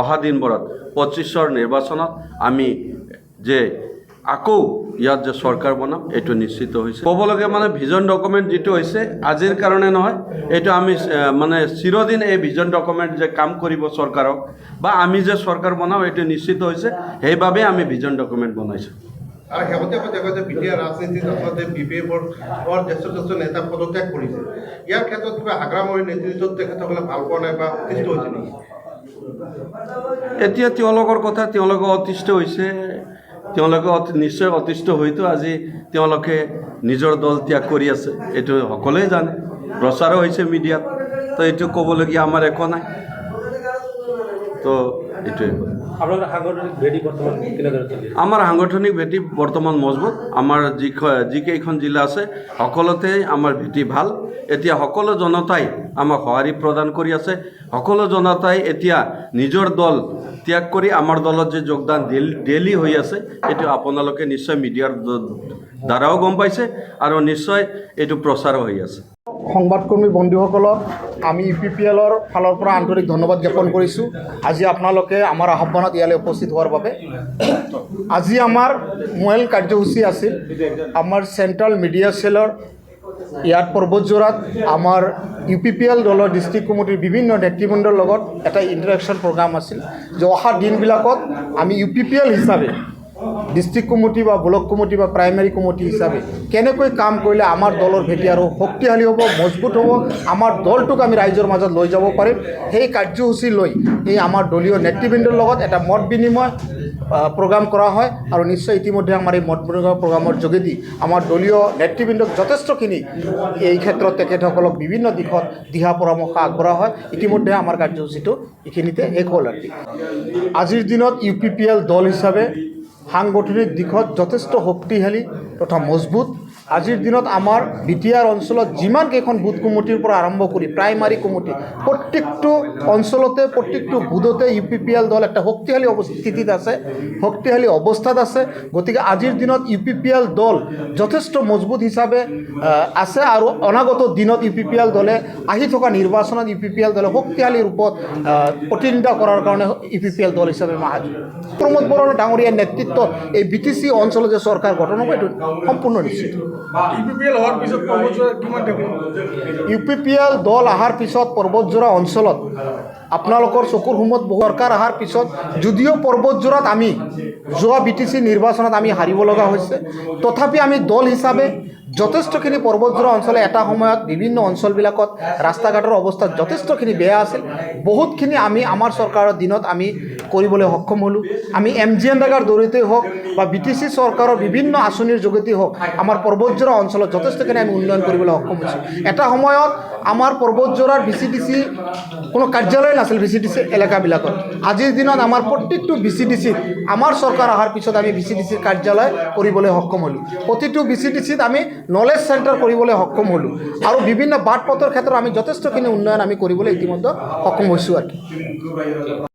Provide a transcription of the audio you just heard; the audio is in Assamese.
অহা দিনবোৰত 25ৰ নিৰ্বাচনত আমি যে আকৌ ইয়াত যে চৰকাৰ বনাম এইটো নিশ্চিত হৈছে। ক'বলগা মানে ভিজন ডকুমেণ্ট যিটো হৈছে আজিৰ কাৰণে নহয়, এইটো আমি মানে চিৰদিন এই ভিজন ডকুমেণ্ট যে কাম কৰিব চৰকাৰক বা আমি যে চৰকাৰ বনাম এইটো নিশ্চিত হৈছে, সেইবাবে আমি ভিজন ডকুমেণ্ট বনাইছোঁ। আৰু শেহতীয়াকৈ দেখা যায় বিটিআৰ ৰাজনীতিত আচলতে BPF-ৰ জ্যেষ্ঠ নেতা পদত্যাগ কৰিছে। ইয়াৰ ক্ষেত্ৰত কিবা হাগ্ৰামৰীৰ নেতৃত্বত তেখেতসকলে ভাল পোৱা নাই বা অতিষ্ঠ হৈছে নেকি? এতিয়া তেওঁলোকৰ কথা তেওঁলোকে অতিষ্ঠ হৈছে, তেওঁলোকে নিশ্চয় অতিষ্ঠ হয়তো আজি তেওঁলোকে নিজৰ দল ত্যাগ কৰি আছে, এইটো সকলোৱে জানে, প্ৰচাৰো হৈছে মিডিয়াত। তো এইটো ক'বলগীয়া আমাৰ একো নাই। তো এইটোৱে আমাৰ সাংগঠনিক ভেটি বৰ্তমান মজবুত। আমাৰ যিকেইখন জিলা আছে সকলোতে আমাৰ ভেটি ভাল। এতিয়া সকলো জনতাই আমাক সঁহাৰি প্ৰদান কৰি আছে। সকলো জনতাই এতিয়া নিজৰ দল ত্যাগ কৰি আমাৰ দলত যে যোগদান ডেইলি হৈ আছে, এইটো আপোনালোকে নিশ্চয় মিডিয়াৰ দ্বাৰাও গম পাইছে আৰু নিশ্চয় এইটো প্ৰচাৰো হৈ আছে। সংবাদকৰ্মী বন্ধুসকলক আমি UPPL-ৰ ফালৰ পৰা আন্তৰিক ধন্যবাদ জ্ঞাপন কৰিছোঁ আজি আপোনালোকে আমাৰ আহ্বানত ইয়ালৈ উপস্থিত হোৱাৰ বাবে। আজি আমাৰ মূল কাৰ্যসূচী আছিল আমাৰ চেণ্ট্ৰেল মিডিয়া চেলৰ ইয়াত পৰ্বতজোৰাত আমাৰ UPPL দলৰ ডিষ্ট্ৰিক্ট কমিটিৰ বিভিন্ন নেতৃবৃন্দৰ লগত এটা ইণ্টাৰেকশ্যন প্ৰগ্ৰাম আছিল, যে অহা দিনবিলাকত আমি UPPL হিচাপে ডিষ্ট্ৰিক্ট কমিটি বা ব্লক কমিটি বা প্ৰাইমেৰী কমিটি হিচাপে কেনেকৈ কাম কৰিলে আমাৰ দলৰ ভেটি আৰু শক্তিশালী হ'ব, মজবুত হ'ব, আমাৰ দলটোক আমি ৰাইজৰ মাজত লৈ যাব পাৰিম, সেই কাৰ্যসূচী লৈ এই আমাৰ দলীয় নেতৃবৃন্দৰ লগত এটা মত বিনিময় প্ৰগ্ৰাম কৰা হয়। আৰু নিশ্চয় ইতিমধ্যে আমাৰ এই মত বিনিময় প্ৰগ্ৰামৰ যোগেদি আমাৰ দলীয় নেতৃবৃন্দক যথেষ্টখিনি এই ক্ষেত্ৰত তেখেতসকলক বিভিন্ন দিশত দিহা পৰামৰ্শ আগবঢ়া হয়। ইতিমধ্যে আমাৰ কাৰ্যসূচীটো এইখিনিতে শেষ হ'ল। আজিৰ দিনত UPPL দল হিচাপে সাংগঠনিক দিশত যথেষ্ট শক্তিশালী তথা মজবুত। আজিৰ দিনত আমাৰ BTR অঞ্চলত যিমান কেইখন বুথ কমিটিৰ পৰা আৰম্ভ কৰি প্ৰাইমাৰী কমিটি প্ৰত্যেকটো অঞ্চলতে প্ৰত্যেকটো বুথতে UPPL দল এটা শক্তিশালী স্থিতিত আছে, শক্তিশালী অৱস্থাত আছে। গতিকে আজিৰ দিনত UPPL দল যথেষ্ট মজবুত হিচাপে আছে আৰু অনাগত দিনত UPPL দলে আহি থকা নিৰ্বাচনত UPPL দলে শক্তিশালী ৰূপত প্ৰতিনিধিত্ব কৰাৰ কাৰণে UPPL দল হিচাপে সাজু। প্ৰমোদ বড়ো ডাঙৰীয়াৰ নেতৃত্বত এই BTC অঞ্চলত যে চৰকাৰ গঠন হ'ব এইটো সম্পূৰ্ণ নিশ্চিত। UPPL দল অহাৰ পিছত পৰ্বতজোৰা অঞ্চলত আপোনালোকৰ চকুৰ সন্মুখত চৰকাৰ অহাৰ পিছত যদিও পৰ্বতজোৰাত আমি যোৱা BTC নিৰ্বাচনত আমি হাৰিব লগা হৈছে, তথাপি আমি দল হিচাপে যথেষ্টখিনি পৰ্বতজোৰা অঞ্চলে এটা সময়ত বিভিন্ন অঞ্চলবিলাকত ৰাস্তা ঘাটৰ অৱস্থা যথেষ্টখিনি বেয়া আছিল। বহুতখিনি আমি আমাৰ চৰকাৰৰ দিনত আমি কৰিবলৈ সক্ষম হ'লোঁ। আমি MGNৰেগাৰ জৰিয়তে হওক বা BTC চৰকাৰৰ বিভিন্ন আঁচনিৰ যোগেদি হওক আমাৰ পৰ্বতজোৰা অঞ্চলত যথেষ্টখিনি আমি উন্নয়ন কৰিবলৈ সক্ষম হৈছোঁ। এটা সময়ত আমাৰ পৰ্বতজোৰাৰ VCDC কোনো কাৰ্যালয় নাছিল VCDC এলেকাবিলাকত। আজিৰ দিনত আমাৰ প্ৰত্যেকটো VCDCত আমাৰ চৰকাৰ অহাৰ পিছত আমি VCDC কাৰ্যালয় কৰিবলৈ সক্ষম হ'লোঁ। প্ৰতিটো VCDCত আমি নলেজ চেণ্টাৰ কৰিবলৈ সক্ষম হ'লোঁ আৰু বিভিন্ন বাট পথৰ ক্ষেত্ৰত আমি যথেষ্টখিনি উন্নয়ন আমি কৰিবলৈ ইতিমধ্যে সক্ষম হৈছোঁ।